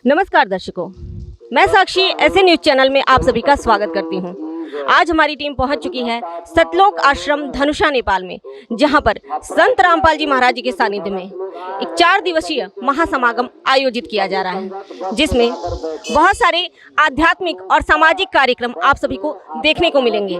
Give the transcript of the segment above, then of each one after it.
नमस्कार दर्शकों, मैं साक्षी ऐसे न्यूज चैनल में आप सभी का स्वागत करती हूं। आज हमारी टीम पहुंच चुकी है सतलोक आश्रम धनुषा नेपाल में, जहां पर संत रामपाल जी महाराज जी के सानिध्य में एक 4 दिवसीय महासमागम आयोजित किया जा रहा है, जिसमें बहुत सारे आध्यात्मिक और सामाजिक कार्यक्रम आप सभी को देखने को मिलेंगे।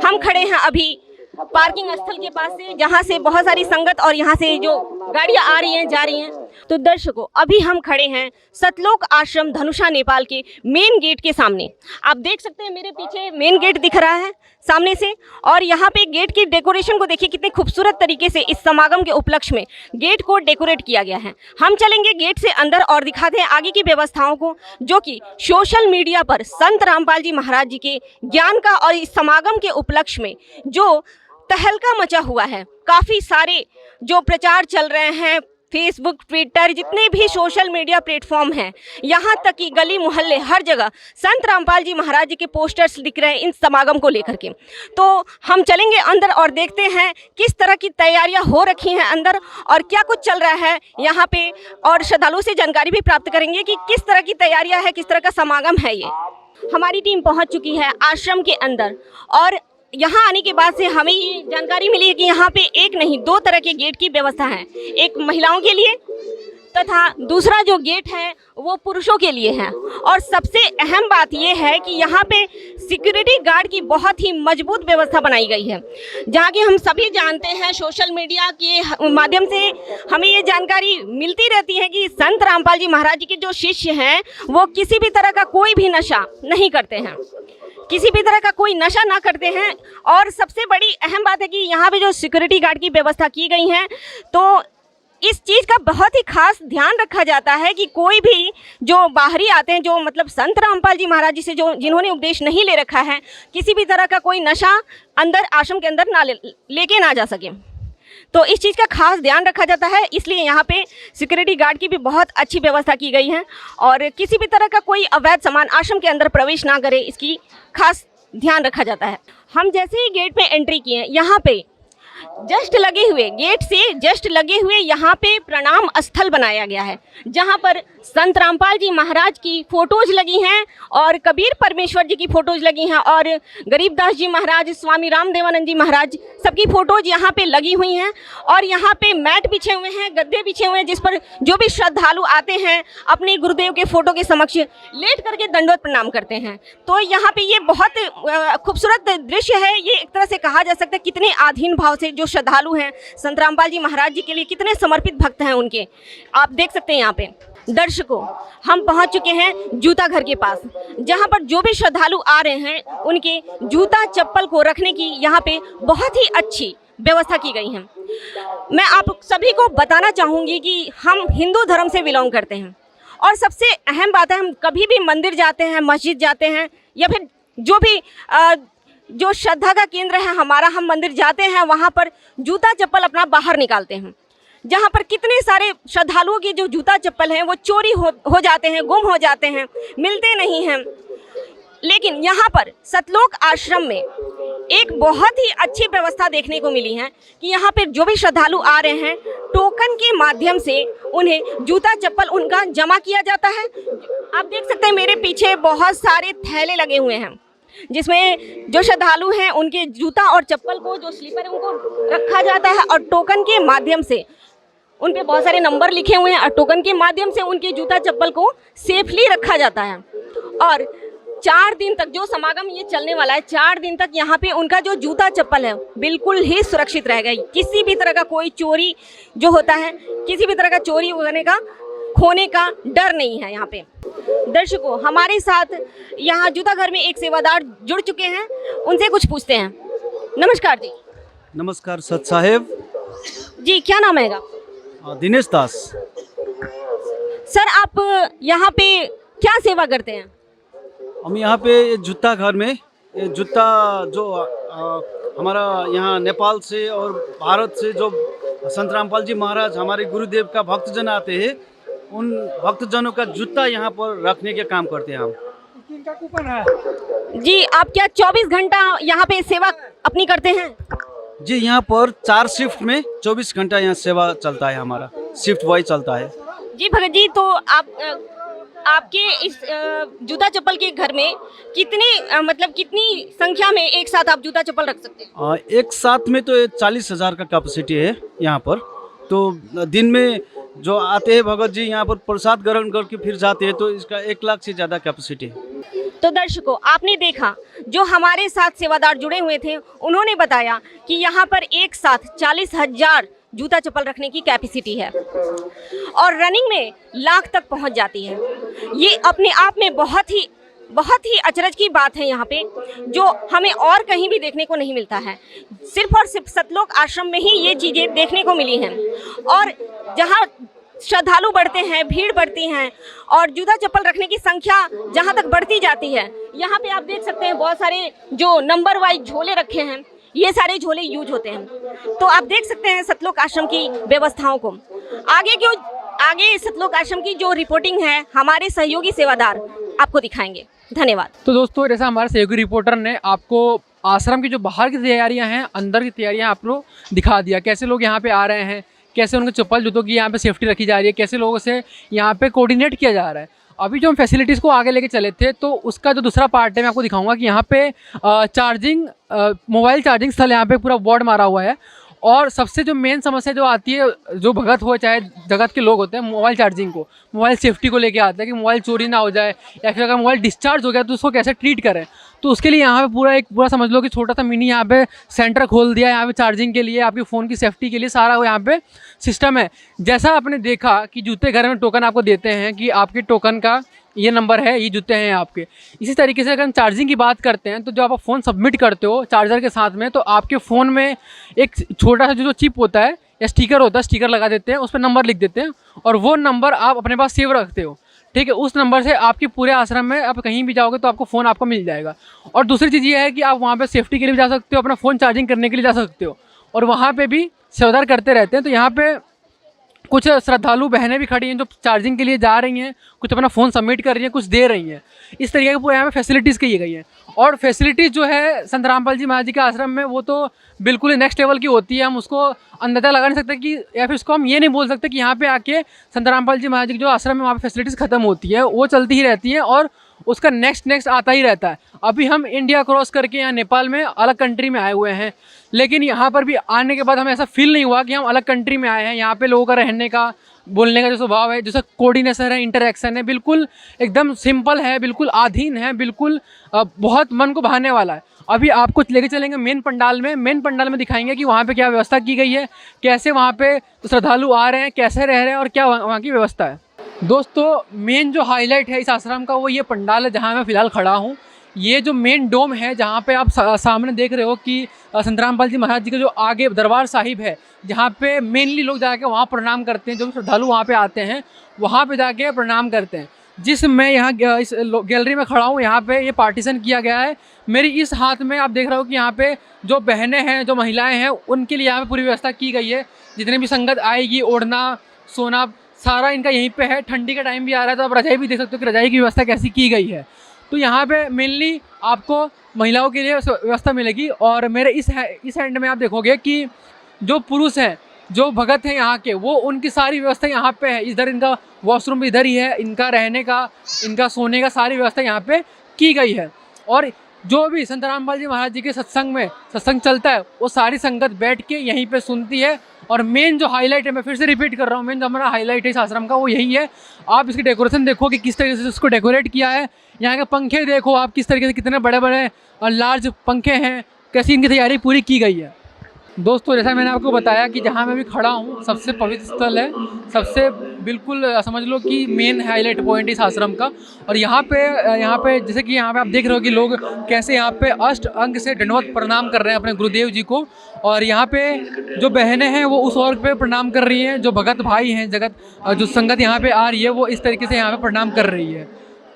हम खड़े हैं अभी पार्किंग स्थल के पास से, जहां से बहुत सारी संगत और यहां से जो गाड़ियां आ रही हैं जा रही हैं। तो दर्शकों, अभी हम खड़े हैं सतलोक आश्रम धनुषा नेपाल के मेन गेट के सामने। आप देख सकते हैं मेरे पीछे मेन गेट दिख रहा है सामने से, और यहाँ पे गेट की डेकोरेशन को देखिए कितने खूबसूरत तरीके से इस समागम के उपलक्ष्य में गेट को डेकोरेट किया गया है। हम चलेंगे गेट से अंदर और दिखाते हैं आगे की व्यवस्थाओं को, जो कि सोशल मीडिया पर संत रामपाल जी महाराज जी के ज्ञान का और इस समागम के उपलक्ष्य में जो तहलका मचा हुआ है, काफ़ी सारे जो प्रचार चल रहे हैं, फेसबुक, ट्विटर, जितने भी सोशल मीडिया प्लेटफॉर्म हैं, यहाँ तक कि गली मोहल्ले हर जगह संत रामपाल जी महाराज जी के पोस्टर्स दिख रहे हैं इन समागम को लेकर के। तो हम चलेंगे अंदर और देखते हैं किस तरह की तैयारियां हो रखी हैं अंदर और क्या कुछ चल रहा है यहाँ पे, और श्रद्धालुओं से जानकारी भी प्राप्त करेंगे कि किस तरह की तैयारियाँ है, किस तरह का समागम है ये। हमारी टीम पहुँच चुकी है आश्रम के अंदर, और यहाँ आने के बाद से हमें ये जानकारी मिली है कि यहाँ पे एक नहीं 2 तरह के गेट की व्यवस्था है, एक महिलाओं के लिए तथा दूसरा जो गेट है वो पुरुषों के लिए है। और सबसे अहम बात ये है कि यहाँ पे सिक्योरिटी गार्ड की बहुत ही मजबूत व्यवस्था बनाई गई है, जहाँ की हम सभी जानते हैं सोशल मीडिया के माध्यम से हमें ये जानकारी मिलती रहती है कि संत रामपाल जी महाराज जी के जो शिष्य हैं वो किसी भी तरह का कोई भी नशा नहीं करते हैं, किसी भी तरह का कोई नशा ना करते हैं। और सबसे बड़ी अहम बात है कि यहाँ पे जो सिक्योरिटी गार्ड की व्यवस्था की गई है, तो इस चीज़ का बहुत ही खास ध्यान रखा जाता है कि कोई भी जो बाहरी आते हैं, जो मतलब संत रामपाल जी महाराज जी से जो जिन्होंने उपदेश नहीं ले रखा है, किसी भी तरह का कोई नशा अंदर आश्रम के अंदर ना लेके ना जा सके। तो इस चीज़ का खास ध्यान रखा जाता है, इसलिए यहाँ पे सिक्योरिटी गार्ड की भी बहुत अच्छी व्यवस्था की गई है और किसी भी तरह का कोई अवैध सामान आश्रम के अंदर प्रवेश ना करे, इसकी खास ध्यान रखा जाता है। हम जैसे ही गेट पे एंट्री किए, यहाँ पे जस्ट लगे हुए गेट से जस्ट लगे हुए यहाँ पे प्रणाम स्थल बनाया गया है, जहाँ पर संत रामपाल जी महाराज की फोटोज लगी हैं और कबीर परमेश्वर जी की फोटोज लगी हैं और गरीबदास जी महाराज, स्वामी रामदेवानंद जी महाराज, सबकी फोटोज यहाँ पे लगी हुई हैं। और यहाँ पे मैट बिछे हुए हैं, गद्दे बिछे हुए हैं, जिस पर जो भी श्रद्धालु आते हैं अपने गुरुदेव के फोटो के समक्ष लेट करके दंडवत प्रणाम करते हैं। तो यहाँ पे ये बहुत खूबसूरत दृश्य है। ये एक तरह से कहा जा सकता है कितने आधीन भाव से जो श्रद्धालु हैं संत रामपाल जी महाराज जी के लिए कितने समर्पित भक्त हैं उनके, आप देख सकते हैं। यहाँ पे दर्शकों, हम पहुंच चुके हैं जूता घर के पास, जहां पर जो भी श्रद्धालु आ रहे हैं उनके जूता चप्पल को रखने की यहाँ पे बहुत ही अच्छी व्यवस्था की गई है। मैं आप सभी को बताना चाहूँगी कि हम हिंदू धर्म से बिलोंग करते हैं, और सबसे अहम बात है हम कभी भी मंदिर जाते हैं, मस्जिद जाते हैं, या फिर जो भी जो श्रद्धा का केंद्र है हमारा, हम मंदिर जाते हैं, वहाँ पर जूता चप्पल अपना बाहर निकालते हैं, जहाँ पर कितने सारे श्रद्धालुओं के जो जूता चप्पल हैं वो चोरी हो जाते हैं, गुम हो जाते हैं, मिलते नहीं हैं। लेकिन यहाँ पर सतलोक आश्रम में एक बहुत ही अच्छी व्यवस्था देखने को मिली है कि यहाँ पर जो भी श्रद्धालु आ रहे हैं, टोकन के माध्यम से उन्हें जूता चप्पल उनका जमा किया जाता है। आप देख सकते हैं मेरे पीछे बहुत सारे थैले लगे हुए हैं, जिसमें जो श्रद्धालु हैं उनके जूता और चप्पल को, जो स्लीपर है, उनको रखा जाता है और टोकन के माध्यम से उन पे बहुत सारे नंबर लिखे हुए हैं और टोकन के माध्यम से उनके जूता चप्पल को सेफली रखा जाता है। और 4 दिन तक जो समागम ये चलने वाला है, 4 दिन तक यहाँ पे उनका जो जूता चप्पल है बिल्कुल ही सुरक्षित रहेगा। किसी भी तरह का कोई चोरी जो होता है, किसी भी तरह का चोरी होने का, खोने का डर नहीं है यहाँ पे। दर्शकों, हमारे साथ यहाँ जूता घर में एक सेवादार जुड़ चुके हैं, उनसे कुछ पूछते हैं। नमस्कार जी। नमस्कार सत साहेब जी, क्या नाम है? दिनेश दास। सर, आप यहाँ पे क्या सेवा करते हैं? हम यहाँ पे जूता घर में जूता जो हमारा यहाँ नेपाल से और भारत से जो संत रामपाल जी महाराज हमारे गुरुदेव का भक्तजन आते हैं, उन भक्तजनों का जूता यहाँ पर रखने के काम करते हैं हम। इनका कूपन है जी। आप क्या 24 घंटा यहाँ पे सेवा अपनी करते हैं? जी, यहाँ पर 4 शिफ्ट में 24 घंटा यहाँ सेवा चलता है, हमारा शिफ्ट वही चलता है। जी भगत जी, तो आपके इस जूता चप्पल के घर में कितनी संख्या में एक साथ आप जूता चप्पल रख सकते हैं? एक साथ में तो 40,000 का कैपेसिटी है यहाँ पर। तो दिन में जो आते हैं भगत जी यहाँ पर प्रसाद ग्रहण करके फिर जाते हैं, तो इसका 1 लाख से ज़्यादा कैपेसिटी है। तो दर्शकों, आपने देखा जो हमारे साथ सेवादार जुड़े हुए थे, उन्होंने बताया कि यहाँ पर एक साथ 40,000 जूता चप्पल रखने की कैपेसिटी है और रनिंग में लाख तक पहुँच जाती है। ये अपने आप में बहुत ही अचरज की बात है यहाँ पे, जो हमें और कहीं भी देखने को नहीं मिलता है। सिर्फ और सिर्फ सतलोक आश्रम में ही ये चीज़ें देखने को मिली हैं। और जहाँ श्रद्धालु बढ़ते हैं, भीड़ बढ़ती हैं और जूता चप्पल रखने की संख्या जहाँ तक बढ़ती जाती है, यहाँ पे आप देख सकते हैं बहुत सारे जो नंबर वाइज झोले रखे हैं, ये सारे झोले यूज होते हैं। तो आप देख सकते हैं सतलोक आश्रम की व्यवस्थाओं को। आगे सतलोक आश्रम की जो रिपोर्टिंग है, हमारे सहयोगी सेवादार आपको दिखाएंगे। धन्यवाद। तो दोस्तों, जैसा हमारे सहयोगी रिपोर्टर ने आपको आश्रम की जो बाहर की तैयारियां हैं, अंदर की तैयारियां आपको दिखा दिया, कैसे लोग यहाँ पे आ रहे हैं, कैसे उनके चप्पल जूतों की यहाँ पे सेफ्टी रखी जा रही है, कैसे लोगों से यहाँ पे कोऑर्डिनेट किया जा रहा है। अभी जो हम फैसिलिटीज़ को आगे लेके चले थे, तो उसका जो दूसरा पार्ट है मैं आपको दिखाऊंगा कि यहाँ पे मोबाइल चार्जिंग स्थल यहाँ पे पूरा बोर्ड मारा हुआ है। और सबसे जो मेन समस्या जो आती है, जो भगत हो चाहे जगत के लोग होते हैं, मोबाइल चार्जिंग को, मोबाइल सेफ्टी को लेके आते हैं कि मोबाइल चोरी ना हो जाए, या फिर अगर मोबाइल डिस्चार्ज हो गया तो उसको कैसे ट्रीट करें। तो उसके लिए यहाँ पे पूरा समझ लो कि छोटा सा मिनी यहाँ पे सेंटर खोल दिया है, यहाँ पे चार्जिंग के लिए, आपके फ़ोन की सेफ्टी के लिए सारा यहाँ पे सिस्टम है। जैसा आपने देखा कि जूते घर में टोकन आपको देते हैं कि आपके टोकन का ये नंबर है, ये जूते हैं आपके। इसी तरीके से अगर हम चार्जिंग की बात करते हैं, तो जब आप फ़ोन सबमिट करते हो चार्जर के साथ में, तो आपके फ़ोन में एक छोटा सा जो चिप होता है या स्टिकर होता है, स्टिकर लगा देते हैं, उस पर नंबर लिख देते हैं और वो नंबर आप अपने पास सेव रखते हो। ठीक है, उस नंबर से आपके पूरे आश्रम में आप कहीं भी जाओगे तो आपको फ़ोन आपको मिल जाएगा। और दूसरी चीज़ ये है कि आप वहाँ पे सेफ्टी के लिए भी जा सकते हो, अपना फ़ोन चार्जिंग करने के लिए जा सकते हो, और वहाँ पे भी सेवादार करते रहते हैं। तो यहाँ पे कुछ श्रद्धालु बहनें भी खड़ी हैं जो चार्जिंग के लिए जा रही हैं, कुछ अपना फ़ोन सबमिट कर रही हैं, कुछ दे रही हैं। इस तरीके की पूरे यहाँ पे फैसिलिटीज़ की गई हैं। और फैसिलिटीज़ जो है संत रामपाल जी महाराज जी के आश्रम में, वो तो बिल्कुल ही नेक्स्ट लेवल की होती है। हम उसको अंदाज़ा लगा नहीं सकते कि, या फिर उसको हम ये नहीं बोल सकते कि यहाँ पे आके संत रामपाल जी महाराज जी के जो आश्रम है वहाँ पे फैसिलिटीज़ ख़त्म होती है, वो चलती ही रहती हैं और उसका नेक्स्ट आता ही रहता है। अभी हम इंडिया क्रॉस करके यहाँ नेपाल में अलग कंट्री में आए हुए हैं, लेकिन यहाँ पर भी आने के बाद हमें ऐसा फील नहीं हुआ कि हम अलग कंट्री में आए हैं। यहाँ पे लोगों का रहने का, बोलने का जो स्वभाव है, जैसा कोऑर्डिनेशन है, इंटरेक्शन है, बिल्कुल एकदम सिंपल है, बिल्कुल आधीन है, बिल्कुल बहुत मन को भाने वाला है। अभी आपको लेके चलेंगे मेन पंडाल में दिखाएंगे कि वहाँ पे क्या व्यवस्था की गई है, कैसे वहाँ पे श्रद्धालु आ रहे हैं, कैसे रह रहे हैं और क्या वहाँ की व्यवस्था है। दोस्तों, मेन जो हाईलाइट है इस आश्रम का वो ये पंडाल है जहाँ मैं फ़िलहाल खड़ा हूँ। ये जो मेन डोम है जहाँ पे आप सामने देख रहे हो कि संत रामपाल जी महाराज जी के जो आगे दरबार साहिब है, जहाँ पे मेनली लोग जाके वहाँ प्रणाम करते हैं, जो श्रद्धालु वहाँ पे आते हैं वहाँ पे जाके प्रणाम करते हैं। जिस मैं यहाँ इस गैलरी में खड़ा हूँ, यहाँ पे ये पार्टीशन किया गया है। मेरी इस हाथ में आप देख रहे हो कि यहाँ पे जो बहनें हैं, जो महिलाएँ हैं, उनके लिए यहाँ पे पूरी व्यवस्था की गई है। जितने भी संगत आएगी, ओढ़ना सोना सारा इनका यहीं पे है। ठंडी का टाइम भी आ रहा है तो आप रजाई भी देख सकते हो कि रजाई की व्यवस्था कैसी की गई है। तो यहाँ पे मेनली आपको महिलाओं के लिए व्यवस्था मिलेगी। और मेरे इस एंड में आप देखोगे कि जो पुरुष हैं, जो भगत हैं यहाँ के, वो उनकी सारी व्यवस्था यहाँ पे है। इधर इनका वॉशरूम भी इधर ही है, इनका रहने का, इनका सोने का सारी व्यवस्था यहाँ पे की गई है। और जो भी संत रामपाल जी महाराज जी के सत्संग चलता है, वो सारी संगत बैठ के यहीं पे सुनती है। और मेन जो हाईलाइट है, मैं फिर से रिपीट कर रहा हूँ, मेन जो हमारा हाईलाइट है इस आश्रम का वो यही है। आप इसकी डेकोरेशन देखो कि किस तरीके से इसको डेकोरेट किया है। यहाँ के पंखे देखो आप किस तरीके से, कितने बड़े बड़े और लार्ज पंखे हैं, कैसी इनकी तैयारी पूरी की गई है। दोस्तों, जैसा मैंने आपको बताया कि जहाँ मैं भी खड़ा हूँ सबसे पवित्र स्थल है, सबसे बिल्कुल समझ लो कि मेन हाईलाइट पॉइंट इस आश्रम का। और यहाँ पे जैसे कि यहाँ पे आप देख रहे हो कि लोग कैसे यहाँ पे अष्ट अंग से दंडवत प्रणाम कर रहे हैं अपने गुरुदेव जी को। और यहाँ पे जो बहनें हैं वो उस ओर पे प्रणाम कर रही हैं, जो भगत भाई हैं, जो संगत यहाँ पे आ रही है वो इस तरीके से यहाँ पे प्रणाम कर रही है।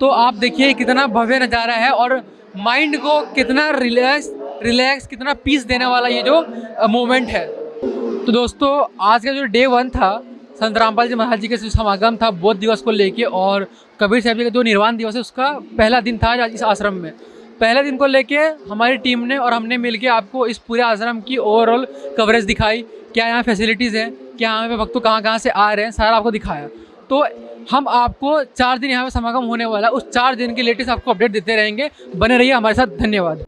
तो आप देखिए कितना भव्य नज़ारा है और माइंड को कितना रिलैक्स कितना पीस देने वाला ये जो मोमेंट है। तो दोस्तों, आज का जो डे 1 था, संत रामपाल जी महाराज जी के जो समागम था बौद्ध दिवस को लेके, और कबीर साहब जी का जो निर्वाण दिवस है उसका पहला दिन था इस आश्रम में। पहले दिन को लेके हमारी टीम ने और हमने मिलके आपको इस पूरे आश्रम की ओवरऑल कवरेज दिखाई, क्या यहाँ फैसिलिटीज़ हैं, क्या यहाँ पे भक्त कहाँ से आ रहे हैं, सारा आपको दिखाया। तो हम आपको 4 दिन यहाँ पे समागम होने वाला है, उस 4 दिन के लेटेस्ट आपको अपडेट देते रहेंगे। बने रहिए हमारे साथ। धन्यवाद।